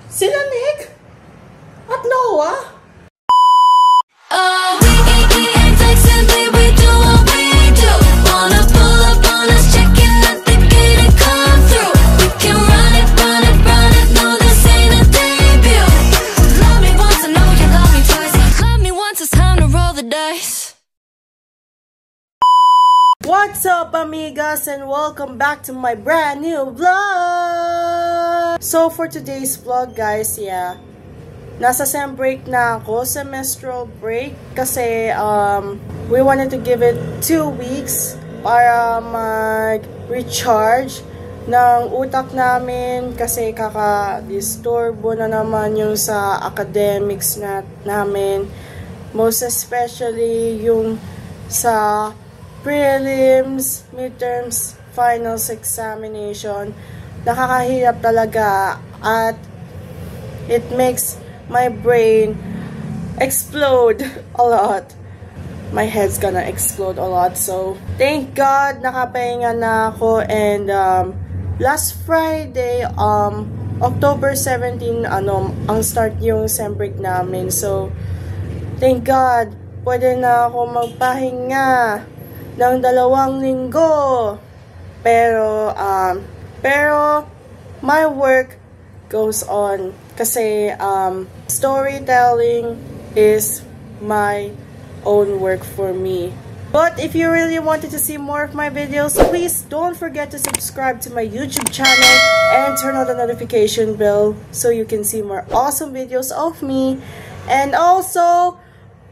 Sila Nick at Noah? What's up, amigas, and welcome back to my brand new vlog! So for today's vlog, guys, nasa sem break na ako, semestral break, kasi we wanted to give it 2 weeks para mag-recharge ng utak namin, kasi kaka-disturbo na naman yung sa academics namin, most especially yung sa prelims, midterms, finals examination. Nakakahirap talaga at it makes my brain explode a lot. My head's gonna explode a lot. So, thank God nakapahinga na ako, and last Friday, October 17, ang start yung sem break namin. So, thank God, pwede na ako magpahinga ng 2 linggo. Pero my work goes on, kasi storytelling is my own work for me. But if you really wanted to see more of my videos, please don't forget to subscribe to my YouTube channel and turn on the notification bell so you can see more awesome videos of me. And also,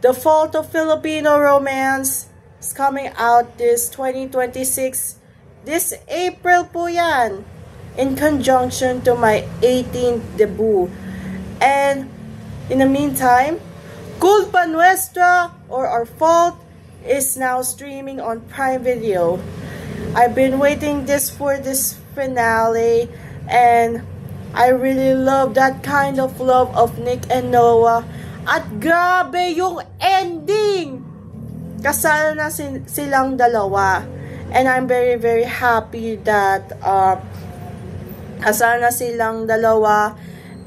The Fault of Filipino Romance is coming out this 2026. This April po yan, in conjunction to my 18th debut. And in the meantime, Culpa Nuestra, or Our Fault, is now streaming on Prime Video. I've been waiting for this finale, and I really love that kind of love of Nick and Noah. At grabe yung ending! Kasal na silang dalawa. And I'm very, very happy that kasal na silang dalawa.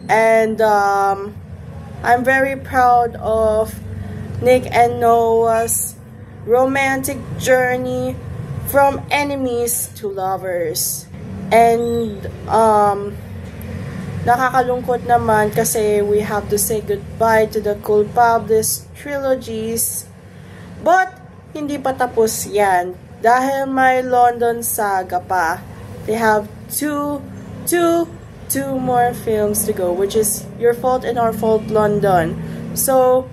And I'm very proud of Nick and Noah's romantic journey from enemies to lovers. And nakakalungkot naman kasi we have to say goodbye to the Culpables trilogies. But hindi pa tapos yan, dahil may London Saga pa. They have two more films to go, which is Your Fault and Our Fault London. So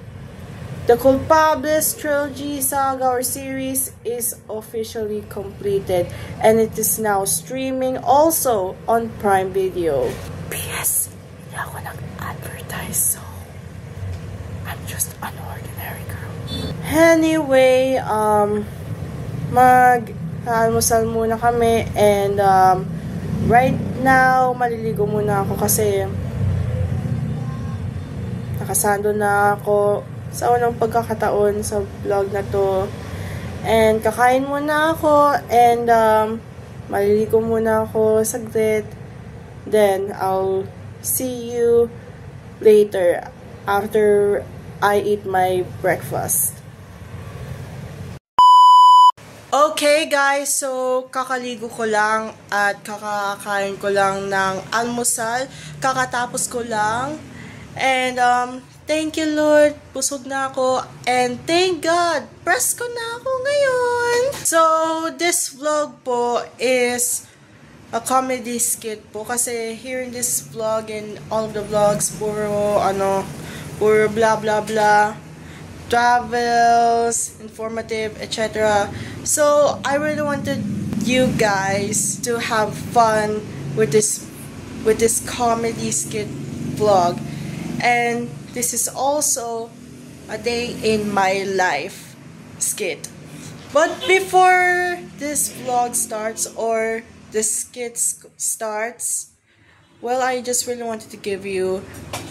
the Culpables trilogy saga or series is officially completed, and it is now streaming also on Prime Video. PS, hindi ako nag-advertise, so I'm just an ordinary girl. Anyway, mag-almusal muna kami, and right now, maliligo muna ako kasi nakasando na ako sa unang pagkakataon sa vlog na to. And kakain muna ako, and maliligo muna ako saglit. Then I'll see you later after I eat my breakfast. Okay guys, so kakaligo ko lang at kakakain ko lang ng almusal. Kakatapos ko lang. And thank you Lord, busog na ako. And thank God, presko na ako ngayon. So this vlog po is a comedy skit po, kasi here in this vlog and all of the vlogs puro blah blah blah, travels, informative, etc. So I really wanted you guys to have fun with this comedy skit vlog, and this is also a day in my life skit. But before this vlog starts, or the skit starts, well, I just really wanted to give you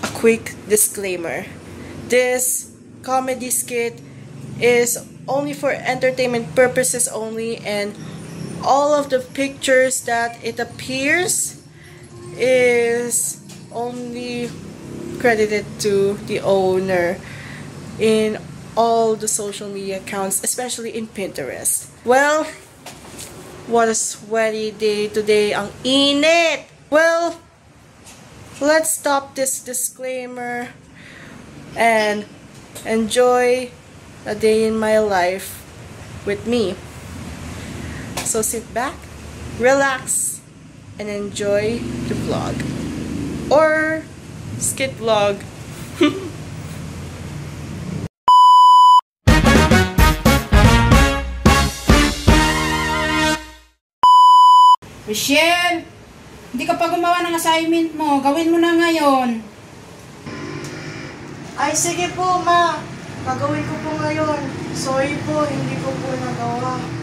a quick disclaimer. This comedy skit is only for entertainment purposes only, and all of the pictures that it appears is only credited to the owner in all the social media accounts, especially in Pinterest. Well, what a sweaty day today. Ang init! Well, let's stop this disclaimer and enjoy a day in my life with me. So sit back, relax, and enjoy the vlog. Or skip vlog. Michelle, hindi ka pa gumawa ng assignment mo. Gawin mo na ngayon. Ay, sige po, ma. Gagawin ko po ngayon. Sorry po, hindi ko po nagawa.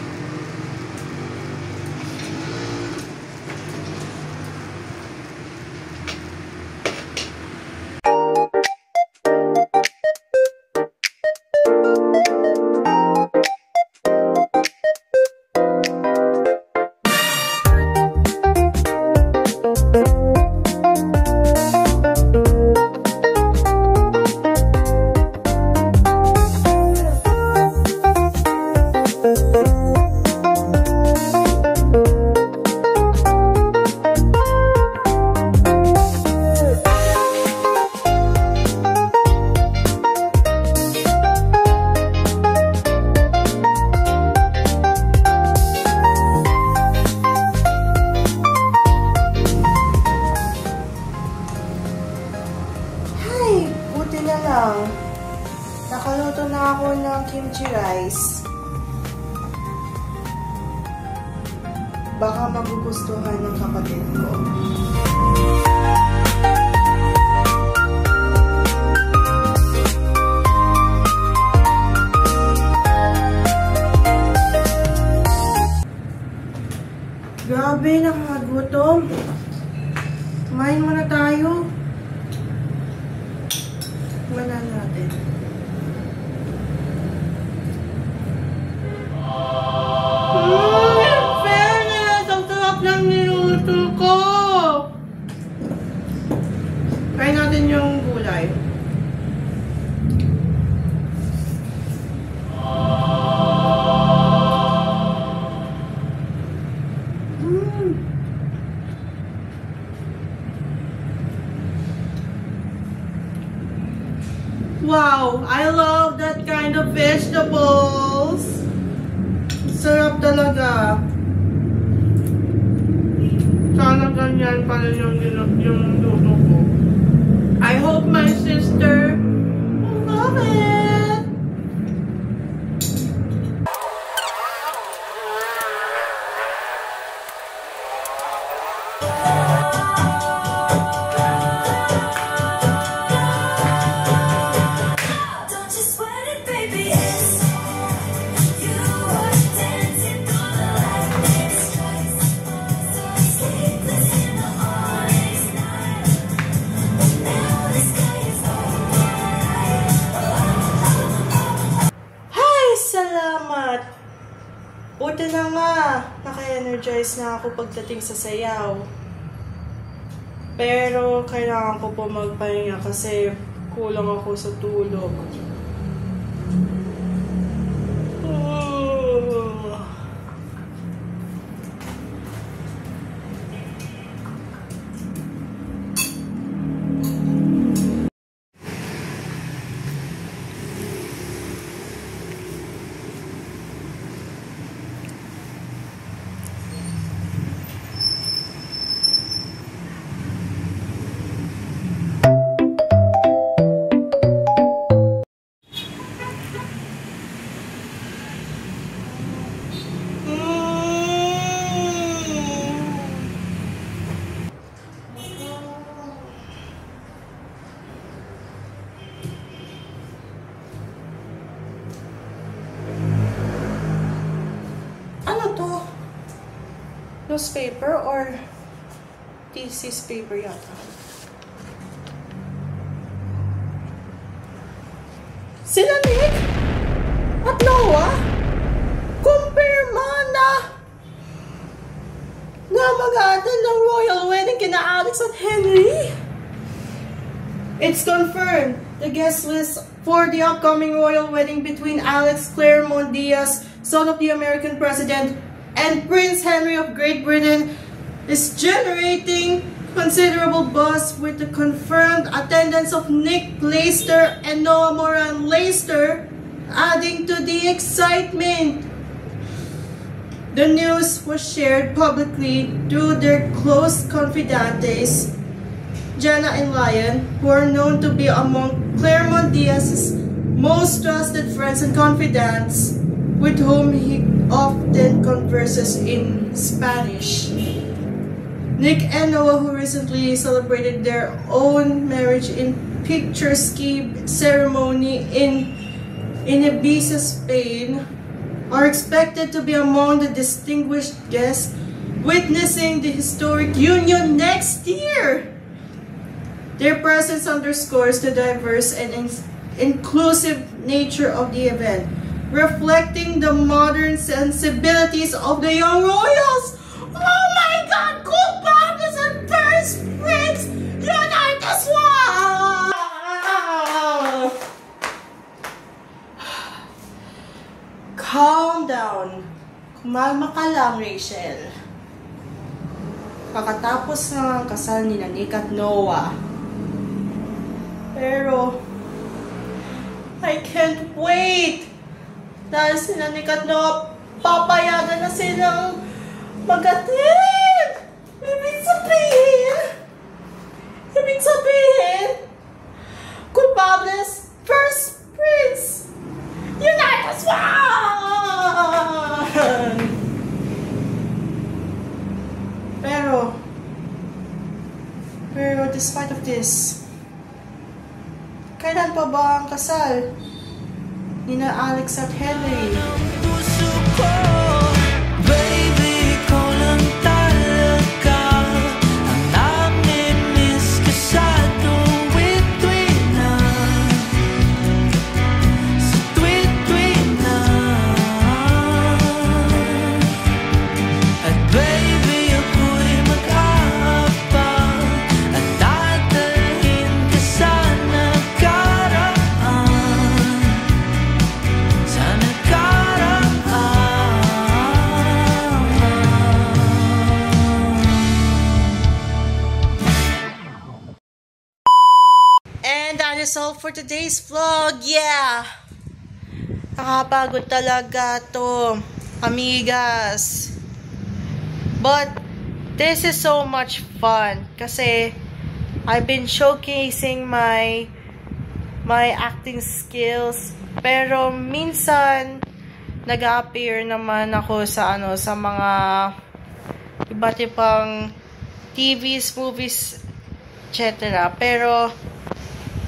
Nakaluto na ako ng kimchi rice. Baka magugustuhan ng kapatid ko. Grabe, nakakagutom. Kumain muna tayo. Wala natin. Fairness! Ang sarap ng niluto ko! Try natin yung gulay. Wow! I love that kind of vegetables! Sarap talaga. Sana ganyan pa rin yung luto ko. I hope my sister will love it! Buti na nga, naka-energize na ako pagdating sa sayaw. Pero kailangan ko po magpahinga kasi kulang ako sa tulog. Newspaper or thesis paper yata. Sila Nick at Noah kumpirma na mag-attend ng royal wedding kina Alex at Henry. It's confirmed. The guest list for the upcoming royal wedding between Alex Claremont Diaz, son of the American president, and Prince Henry of Great Britain is generating considerable buzz, with the confirmed attendance of Nick Laister and Noah Moran Laister adding to the excitement. The news was shared publicly through their close confidantes, Jenna and Lion, who are known to be among Claremont Diaz's most trusted friends and confidants, with whom he often converses in Spanish. Nick and Noah, who recently celebrated their own marriage in picturesque ceremony in Ibiza, Spain, are expected to be among the distinguished guests witnessing the historic union next year. Their presence underscores the diverse and inclusive nature of the event, reflecting the modern sensibilities of the young royals. Oh my God! Culpables and first prince unite as one! Calm down. Kumalma ka lang, Rachel. Kakatapos na ang kasal ni Nick at Noah. Pero, I can't wait! Dahil sila Nick at Noah, papayagan na silang mag-attend! Ibig sabihin, culpables first prince! Unite as one! Pero despite of this, kailan pa ba ang kasal nina Alex at Henry? That's all for today's vlog. Yeah, nakapagod talaga to, amigas, but this is so much fun kasi I've been showcasing my acting skills, pero minsan nag-appear naman ako sa sa mga iba't ibang TVs, movies, etc. Pero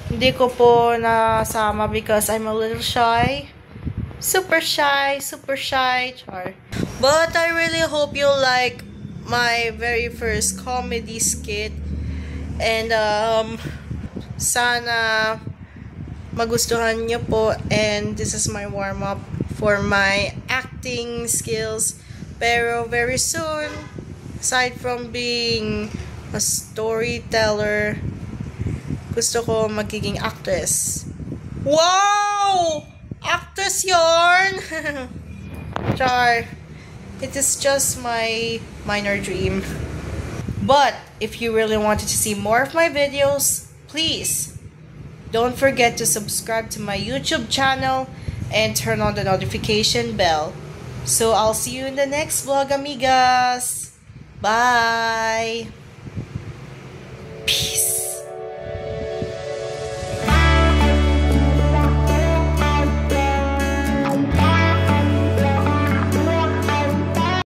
hindi ko po nasama because I'm a little shy. Super shy. Char. But I really hope you like my very first comedy skit. And sana magustuhan niyo po. And this is my warm-up for my acting skills. Pero very soon, aside from being a storyteller, gusto ko magiging actress. Wow! Actress yarn! Char. It is just my minor dream. But if you really wanted to see more of my videos, please don't forget to subscribe to my YouTube channel and turn on the notification bell. So I'll see you in the next vlog, amigas. Bye!